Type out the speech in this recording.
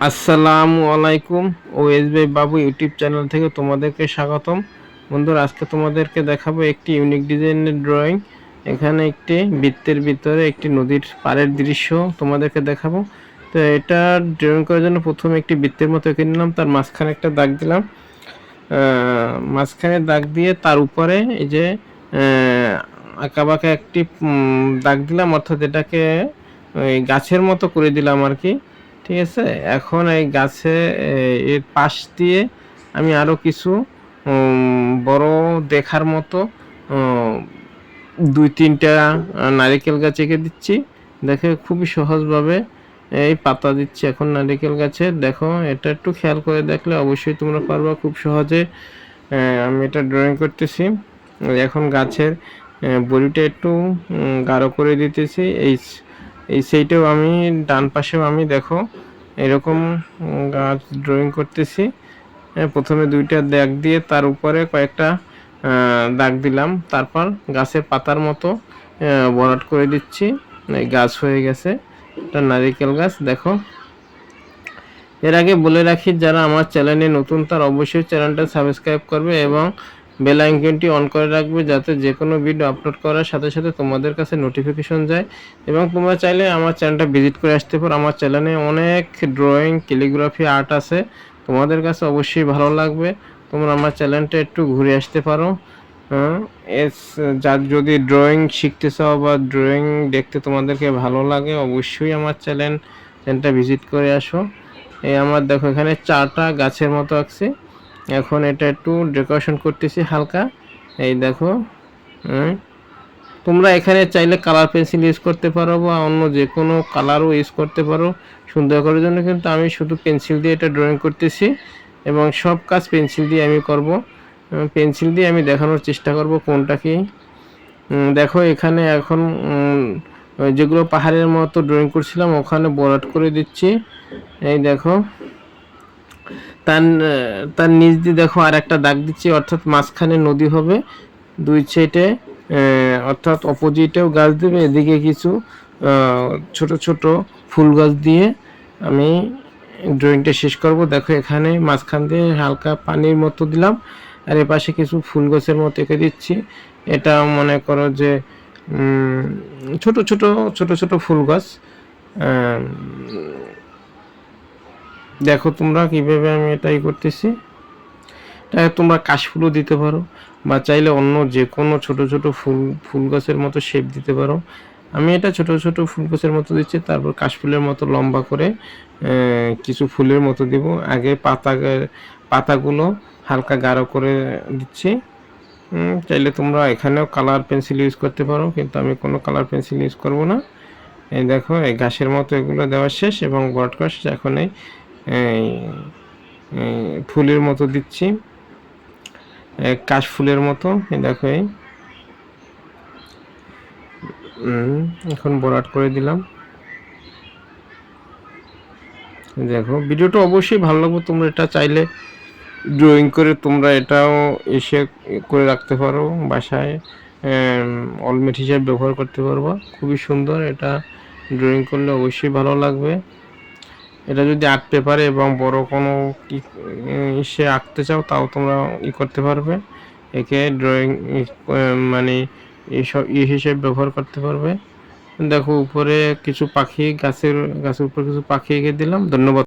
আসসালামু আলাইকুম। ওএসবি বাবু YouTube channel থেকে তোমাদেরকে স্বাগতম। বন্ধুরা, আজকে তোমাদেরকে দেখাবো একটি ইউনিক ডিজাইনের ড্রয়িং। এখানে একটি বৃত্তের ভিতরে একটি নদীর পাড়ের দৃশ্য তোমাদেরকে দেখাবো। তো এটা ড্রয়িং করার জন্য প্রথমে একটি বৃত্তের মতো এঁকে নিলাম, তার মাঝখানে একটা দাগ দিলাম। মাঝখানে দাগ দিয়ে তার উপরে এই যে আঁকাবাঁকা একটি দাগ দিলাম, অর্থাৎ এটাকে ওই গাছের মতো করে দিলাম আর কি। ঠিক আছে, এখন এই গাছে এর পাশ দিয়ে আমি আরও কিছু বড় দেখার মতো 2-3টা নারিকেল গাছ এঁকে দিচ্ছি। দেখে খুবই সহজভাবে এই পাতা দিচ্ছি এখন নারিকেল গাছে। দেখো, এটা একটু খেয়াল করে দেখলে অবশ্যই তোমরা পারবা খুব সহজে। আমি এটা ড্রয়িং করতেছি। এখন গাছের বড়িটা একটু গাঢ় করে দিতেছি। এই সেইটাও আমি ডান পাশেও আমি দেখো এরকম গাছ ড্রয়িং করতেছি। প্রথমে 2টা দাগ দিয়ে তার উপরে কয়েকটা দাগ দিলাম, তারপর গাছের পাতার মতো ভরাট করে দিচ্ছি। এই গাছ হয়ে গেছে, এটা নারিকেল গাছ। দেখো, এর আগে বলে রাখি, যারা আমার চ্যানেলে নতুন তারা অবশ্যই চ্যানেলটা সাবস্ক্রাইব করবে এবং বেল আইকনটি অন করে রাখবে, যাতে যে কোনো ভিডিও আপলোড করার সাথে সাথে তোমাদের কাছে নোটিফিকেশন যায়। এবং তোমরা চাইলে আমার চ্যানেলটা ভিজিট করে আসতে পারো। আমার চ্যানেলে অনেক ড্রয়িং, ক্যালিগ্রাফি, আর্ট আছে, তোমাদের কাছে অবশ্যই ভালো লাগবে। তোমরা আমার চ্যানেলটা একটু ঘুরে আসতে পারো। যার যদি ড্রয়িং শিখতে চাও বা ড্রয়িং দেখতে তোমাদেরকে ভালো লাগে, অবশ্যই আমার চ্যানেলটা ভিজিট করে আসো। এই আমার দেখো এখানে 4টা গাছের মতো আঁকছি। এখন এটা একটু ডেকোরেশন করতেছি হালকা। এই দেখো, তোমরা এখানে চাইলে কালার পেন্সিল ইউজ করতে পারো বা অন্য যে কোনো কালারও ইউজ করতে পারো সুন্দর করার জন্য, কিন্তু আমি শুধু পেন্সিল দিয়ে এটা ড্রয়িং করতেছি এবং সব কাজ পেন্সিল দিয়ে আমি করব। পেন্সিল দিয়ে আমি দেখানোর চেষ্টা করব কোনটা কি। দেখো, এখানে এখন যেগুলো পাহাড়ের মতো ড্রয়িং করছিলাম ওখানে বরাট করে দিচ্ছি। এই দেখো, তার তার নিচ দিয়ে দেখো আর একটা দাগ দিচ্ছি, অর্থাৎ মাঝখানে নদী হবে, 2 সাইডে অর্থাৎ অপোজিটেও গাছ দেবে। এদিকে কিছু ছোট ছোট ফুল গাছ দিয়ে আমি ড্রয়িংটা শেষ করব। দেখো, এখানে মাঝখান দিয়ে হালকা পানির মতো দিলাম, আর এ পাশে কিছু ফুল গাছের মতো এঁকে দিচ্ছি। এটা মনে করো যে ছোট ছোট ছোট ছোট ফুল গাছ। দেখো তোমরা কিভাবে আমি এটাই করতেছি। এটা তোমরা কাশফুলও দিতে পারো বা চাইলে অন্য যে কোনো ছোট ছোট ফুল গাছের মতো শেপ দিতে পারো। আমি এটা ছোট ছোট ফুল গাছের মতো দিচ্ছি, তারপর কাশফুলের মতো লম্বা করে কিছু ফুলের মতো দিব। আগে পাতাগুলো হালকা গাঢ় করে দিচ্ছি। চাইলে তোমরা এখানেও কালার পেন্সিল ইউজ করতে পারো, কিন্তু আমি কোনো কালার পেন্সিল ইউজ করব না। এই দেখো, এই ঘাসের মতো এগুলো দেওয়া শেষ এবং বট করা শেষ। এখন এই ফুলের মতো দিচ্ছি, কাশ ফুলের মতো। দেখো, এই এখন বরাট করে দিলাম। দেখো, ভিডিওটা অবশ্যই ভালো লাগবে। তোমরা এটা চাইলে ড্রয়িং করে তোমরা এটাও এসে করে রাখতে পারো বাসায়, অলমেট হিসাবে ব্যবহার করতে পারবো। খুবই সুন্দর, এটা ড্রয়িং করলে অবশ্যই ভালো লাগবে। এটা যদি আর্ট পেপারে এবং বড় কোনো ইসে আঁকতে চাও তাও তোমরা করতে পারবে। একে ড্রয়িং মানে এইসব হিসেবে ব্যবহার করতে পারবে। দেখো, উপরে কিছু পাখি, গাছের উপরে কিছু পাখি এঁকে দিলাম। ধন্যবাদ।